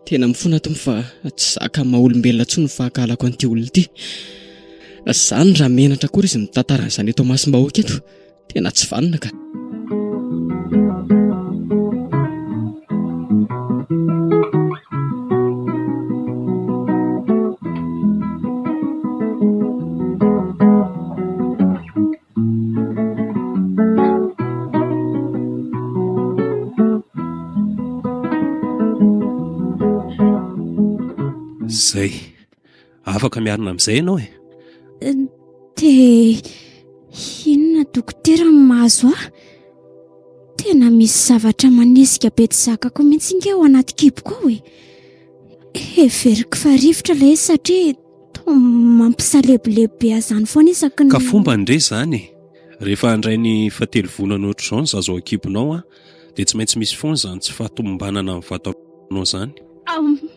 tena mifona tompo fa tsy zaka maha-olombelona intsony ny fahakalako an'ity olona ity. Izany raha menatra kory izy mitantara an'izany eto amasim-bahoaka eto, tena tsy vanina ka. Zay, afaka miarina amin'izay ianao e? Dia inona dokotera mahazo aho? Tena misy zavatra manesika be tsy zakako mihitsy inge ao anaty kiboko ao e. Everiko fa rivotra ilay izy satria toa mampisalebolebe azany foana isaky ny... Ka fomba ndre izany e. Rehefa handray ny fatelo volana ohatr'izao ny zazo ao an-kibonao dia tsy maintsy misy foana izany tsy fahatombanana amin'ny vatanao izany.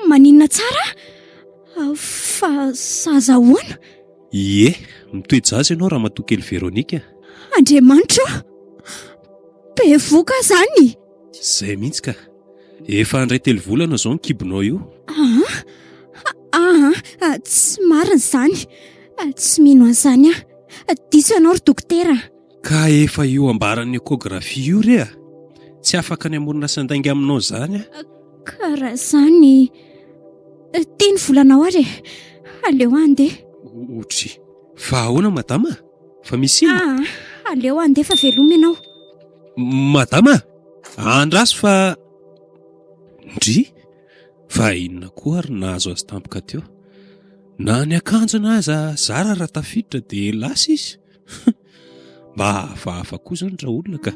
Maninona tsara? Fa sazahoana? Ie, mitohy jaza ianao Ramatoa kely Veronika. Andriamanitra, be voka izany. Izay mihitsy ka. Efa handray telo volana izao ny kibonao io. Tsy marina izany. Tsy mino an'izany aho. Diso ianao ry dokotera. Ka efa io ambaran'ny ekografia io re a? Tsy afaka ny amorona sandainga aminao izany a? Karaha izany. Tiany volanao ary. Aleo andeha. Otry. Fa ahoana madama? Fa misy ino? Aleo andeha fa veloma ianao. Madama? Andraso fa... Ndry? Fa inona koa ary nahazo azy tampoka teo? Na ny akanjona aza zara raha tafiditra dia lasa izy. Mba hafahafa koa izany raha olona ka.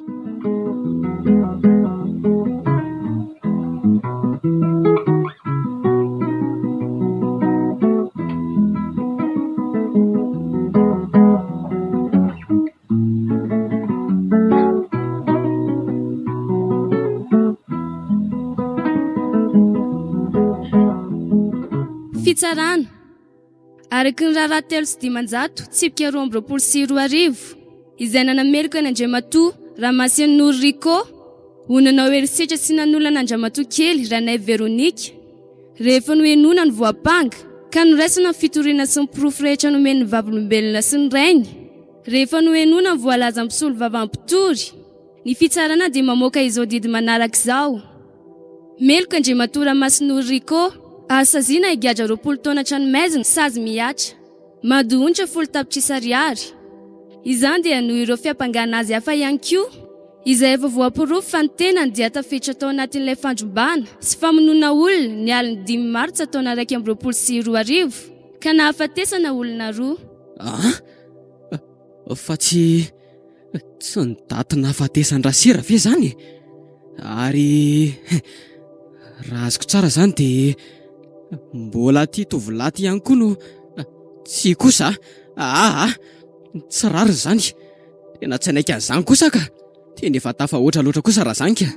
Fitsarana araky ny raharaha 3:10 tsipika 2:24 izay nanamerika n'Andriamatoa Ramasino Rico onanao herisetra sy nanolana Andriamatoa kely ranay Veronika rehefa nohenona ny voapanga ka noraisina ny fitoriana sy ny porofo rehetra nomeny ny vavolombelona sy ny rainy rehefa nohenona ny voalaza misolo vavampitory ny fitsarana dia mamoaka izao didy manaraka izao. Meloka Andriamatoa Ramasino Rico asazina igadra 20 taona tranomaizina sazy miatra madohontra 10 tapitrisa ariary. Izany dia noho ireo fiampangana azy hafa ihany koa izay efa voaporofo fa ny tenany dia tafiditra tao anatin'ilay fandrombana sy famonoana olona ny aliny 5 martsa taona 2022 ka nahafatesana olona 2. Fa tsy ny daty nahafatesan'ny rasera ve zany? Ary raha azoko tsara zany dia mbola ty tovolahy ihany koa no tsy kosa. Tsy rariny zany. Tena tsy naika an'izany kosa ka. Teny efa tafahoatra loatra kosa raha zany ka.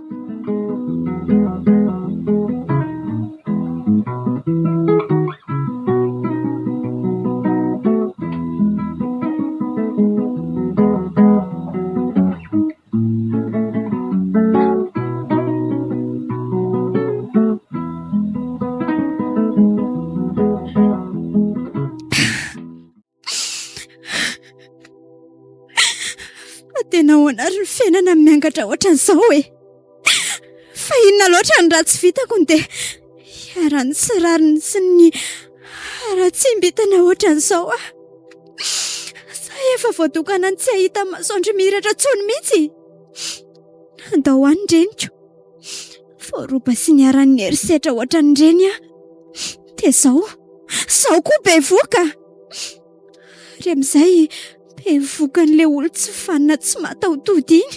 Tena hoanary ny fiainana miangatra ohatran'izao e. Fa inona loatra ny ratsy vitako ny dia hiarany sy rariny sy ny ara-tsimbitana ohatran'izao a. Sa efa voatokana ny tsy ahita masoandro miratra tsony mihitsy. Andao any reniko. Voaroba sy ny aran'ny herisetra ohatran'ireny a. Dia izao koa be voka. Ary amin'izay be voka n'ilay olo tsy fanina tsy matahodody iny.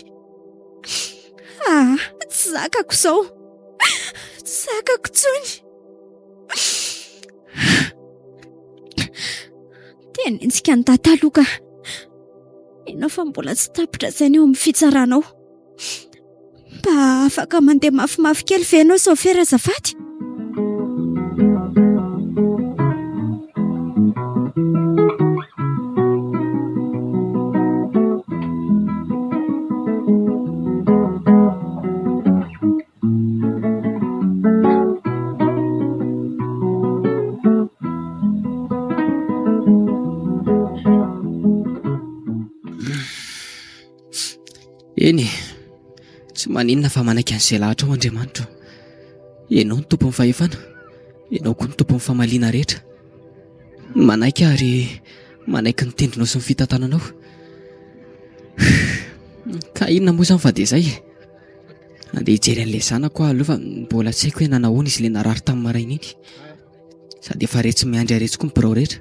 Tsy zakako izao. Tsy zakako tsony. Tenentsika ny tantaloha ka. Ianao fa mbola tsy tapitra izany eo amin'ny fitsaranao. Mba afaka mandeha mafimafy kely ve ianao saofera azafady? Eny, tsy maninona fa manaiky an'izay lahatra ao Andriamanitra. Ianao ny tompon'ny fahefana, ianao koa ny tompon'ny famaliana rehetra. Manaiky ary manaiky ny tendrinao sy ny fitantananao. Ka inona moa izany fa dia izay. Andeha hijery an'ilay zanako aho aloha fa mbola tsy haiko hoe nanahoana izy ilay narary tamin'ny maraina iny. Sady efa retsy miandry aretsy koa ny birao rehetra.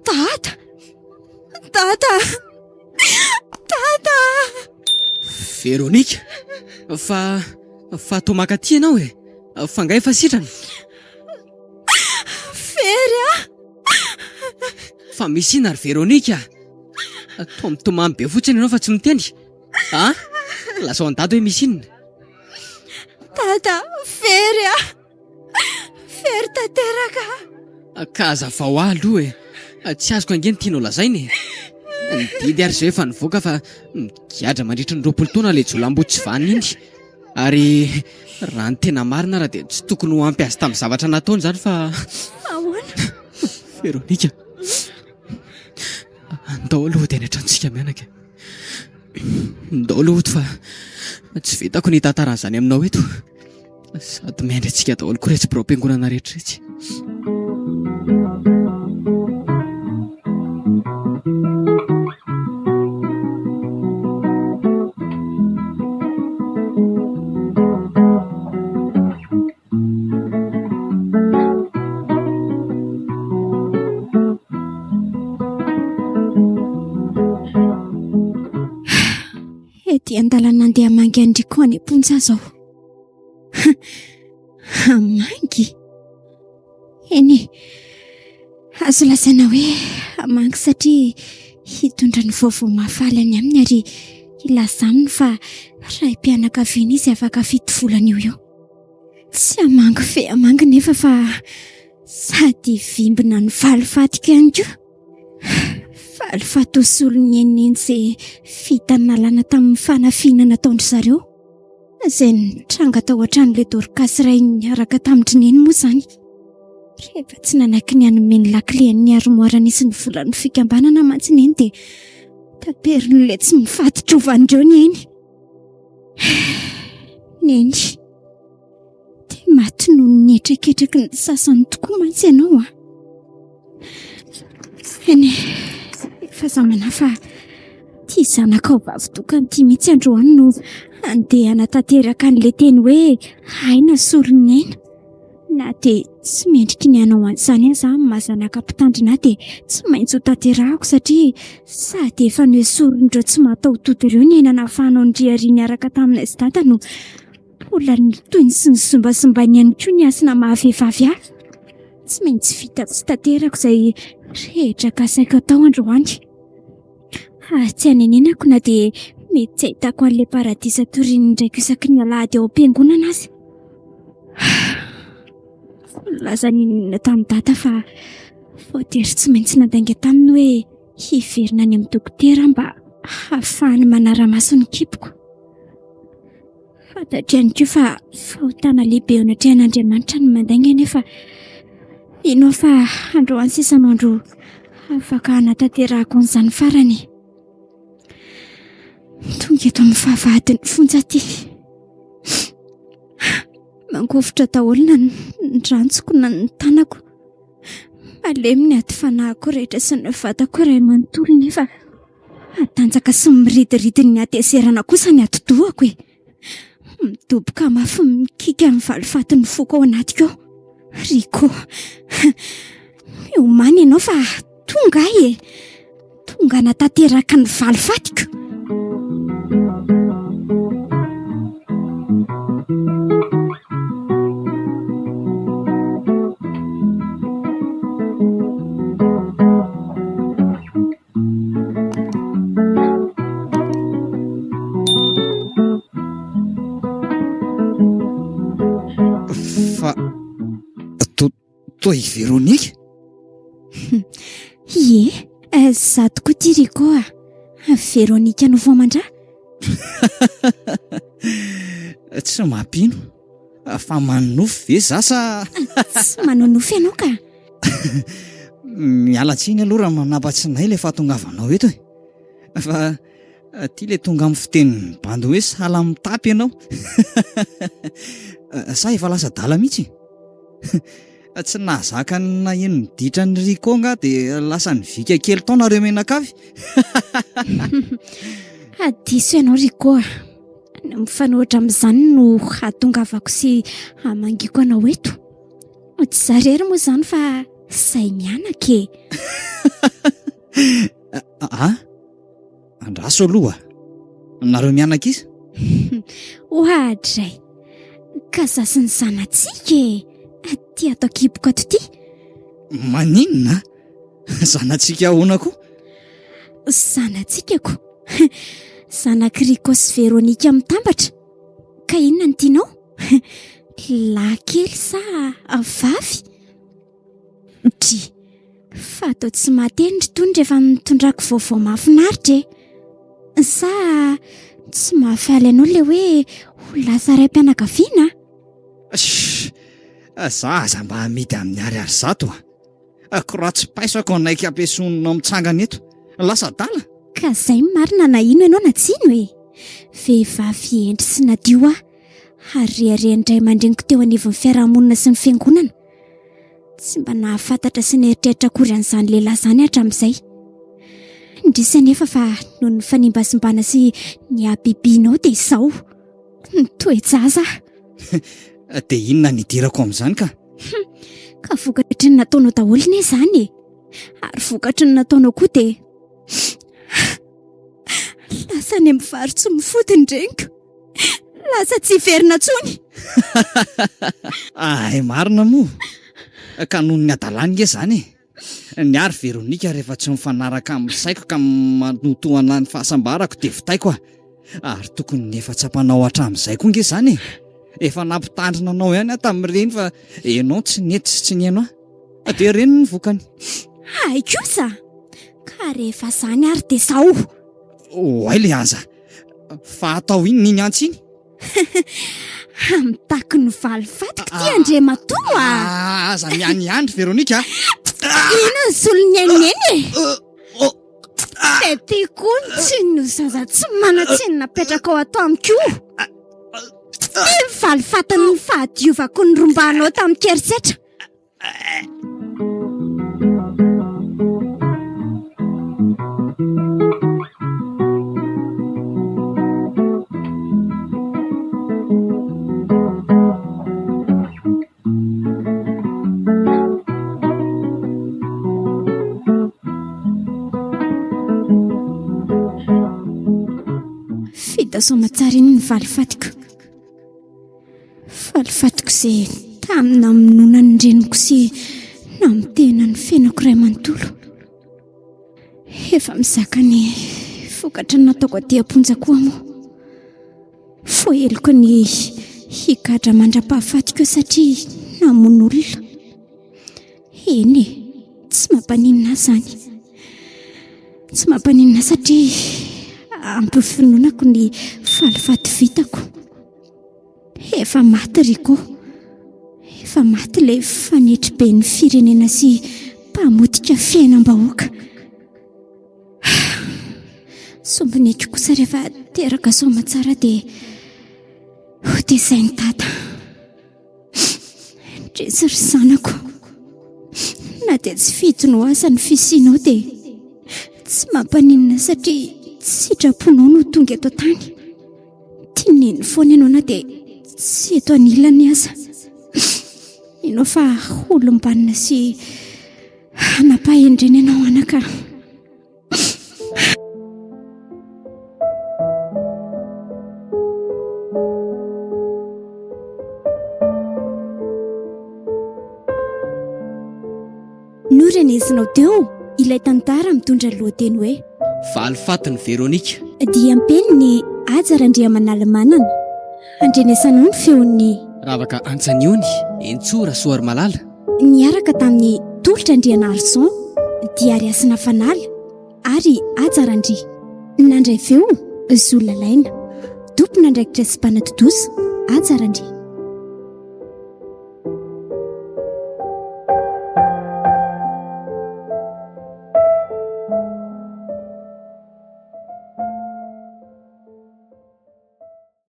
Tata! Veronika, fa tomaka ty ianao e. Fa ngai fa sitrana. Fery a! Fa misy ina ry Veronika. Tomany be fotsiny ianao fa tsy miteny. Lazao an-dady hoe misy inona. Tata, fery a! Fery tanteraka. Ka azavao aho aloha e. Tsy azoko angeny tianao lazainy e. Nididy ary izao efa nivoaka fa giadra mandritra ny 20 taona ilay jolambotsy vaniny iny. Ary raha ny tena marina raha dia tsy tokony ho ampy azy tamin'ny zavatra nataony izany fa... Ahoana? Veronika, andao aloha dia hanetransika mianaka. Andao aloha fa tsy vitako ny tantaran'izany aminao eto. Sady miandry antsika daholo koa retsy birao am-piangonana rehetra retsy. Ety an-dalana andeha hamangy andriko any am-ponja zao. Hamangy? Eny, azo lazaina hoe hamangy satria hitondra ny vaovao mahafaly any aminy ary ilazaminy fa raim-pianakaviana izy afaka fito volana io. Tsy hamangy fe hamangy nefa fa sady vimbina ny valifatika ihany koa. Valifatosolo ny eniny izay fitany nalana tamin'ny fanafiana nataondry zareo. Izay nitranga tao an-tranon'ilay Dorcas iray niaraka tamin'ny neny moa izany. Rehefa tsy nanaiky ny hanomeny laklen'ny armoara nisy ny volan'ny fikambanana mantsiny eny dia taperon'ilay tsy mifatotra ovan'ireo ny eny. Neny, dia maty noho ny etreketraky ny sasany tokoa mantsy ianao a. Eny, efa zamana fa Izanakao vavy-tokana ity mihitsy androany no andeha hanatanteraka an'ilay teny hoe aina soron'aina. Na dia tsy mendrika ny hanao an'izany aza mazanaka mpitandrina dia tsy maintsy ho tanterahako satria sady efa ny hoe soron'ireo tsy mahatahototo ireo ny ainana ahafahanao ndriariany araka tamina sy dada no olona ny toy ny sy ny sombasombainy ihany koa ny asina mahavehivavy ahy. Tsy maintsy vita tsy tanterako izay rehetra kasaiko atao androany. Tsy hanenenako na dia mety tsy ahitako an'ilay paradisa toriany indraiky isaky ny alahady ao am-piangonana azy. Laza ninona tamin'ny data fa voatery tsy maintsy nandainga taminy hoe hiverina any amin'ny dokotera mba hahafahany manara-maso ny kipoko. Fantatry ihany koa fa fahotana lehibe ao anatrehan'Andriamanitra no mandainga nefa mino fa androany sisa andro afaka hanatanterahako an'izany farany. Tonga eto amin'ny fahavadiny fonja aty. Mangovitra daholo ny rantsoko na ny tanako. Malemy ny aty fanahiko rehetra sy ny vatako iray manontolo nefa atanjaka sy miridiridi ny ateserana kosa ny atidohako e. Midoboka mafy mikika ny valifaty ny foko ao anatiko ao. Riko, miomany ianao fa tonga ahy e. Tonga hanatanteraka ny valifatiko. Toy Veronika? Ie, za tokoa ty Riko a. Veronika no voamandra? Tsy mampino. Fa manofo ve za sa? Tsy manonofo ianao ka. Miala tsiny aloha raha manampatsinay ilay fahatongavanao eto e. Fa ty ilay tonga amin'ny fitenin'ny bandy hoe sahala mitapy ianao. Sa efa lasa dala mihitsy? Tsy nahazaka na eno niditra ny Riko nga dia lasa nivika kely tao nareo menakavy. Adiso ianao Riko a. Mifanohitra amin'izany no hatongavako sy hamangiako anao eto. Tsy zarery moa izany fa izay mianaka e. Andraso aloha. Nareo mianaka izy? Ohadray. Ka zasy ny zanatsika e. Ty atao kipoka ato ty. Maninona? Zanatsika ahoana koa? Zanatsika ko. Zanak' Riko sy Veronika mitambatra. Ka inona ny tianao? Lahy kely sa vavy? Dry. Fa atao tsy mateny ry tony rehefa nitondrako vaovao mahafinaritra e. Sa tsy mahafaly anao ilay hoe ho lasa raim-pianakaviana? Za aza mba hamidy amin'ny ariary zato a. Koraha tsy paisako anaiky ampiasonina mitsangana eto. Lasa dala. Ka izay marina na ino ianao na tsino e. Vehivavy endry sy nadio aho. Hareharehindray mandreniko teo anivon'ny fiarahamonina sy ny fiangonana. Tsy mba nahafantatra sy neritreritra akory an'izany lehilahy izany hatramin'izay. Indrisy anefa fa noho ny fanimbasimbana sy ny habibianao dia izao. Toe-jaza. Dia inona nidirako amin'izany ka? Ka vokatry ny nataonao daholo ne izany e. Ary vokatry ny nataonao koa dia lasa ny amin'ny vary tsy mifody ny reniko. Lasa tsy verina tsony. Marina moa. Ka noho ny adalany nge izany e. Niary Veronika rehefa tsy mifanaraka amin'ny saiko ka manotoana ny fahasambarako dia vitaiko a. Ary tokony efa tsapanao hatramin'izay koa nge izany e. Efa nampitandrina anao ihany aho tamin'ireny fa ianao tsy nety sy tsy niaino aho. Dia ireny ny vokany. Ay kosa. Ka rehefa izany ary dia izao. Ay le aza. Fa atao iny niny antsiny. Mitaky ny valifatiko ty andre matoa. Aza mianiandry Veronika. Ino ny solony aineny e. Ty koa tsy no zaza tsy mana-tsinona napetraka ao atao amiko. Ny valifatany ny fahadiovako ny rombanao tamin'ny kerisetra. Somatsara iny ny valifatiko. Valifatiko izay tamina minona ny reniko sy namitena ny fenako iray manontolo. Efa mizaka ny vokatra nataoko aty am-ponja koa moa. Foeloko ny higadra mandra-pahafatiko satria namono olona. Eny, tsy mampaninina zany. Tsy mampaninina satria ampy finonako ny falifaty vitako. Efa maty Riko. Efa maty ilay fanetry be ny firenena sy mpamotika fiainam-bahoaka. Sombineko kosa rehefa teraka Somatsara dia izay ny tata. Ndresy ry zanako, na dia tsy fito no asa ny fisianao dia tsy mampaninina satria sitraponao no tonga eto tany. Tineny foana ianao na dia tsy eto anilany aza. Ianao fa olom-banona sy anampahendrena ianao anaka. Norenezinao teo ilay tantara mitondra lohateny hoe Valifaty ny Veronika. dia ampely ny ajaran-driamanaly-manana. Andrenesanao ny feon'ny Ravaka Antsaniony, Entsora Soary Malala. niaraka tamin'ny tolotra Andriana Arson, Diary Asina Fanaly ary Ajarandry. Nandray feo Zolalaina, Dompona Andraikitra sy Banatodosa, Ajarandry.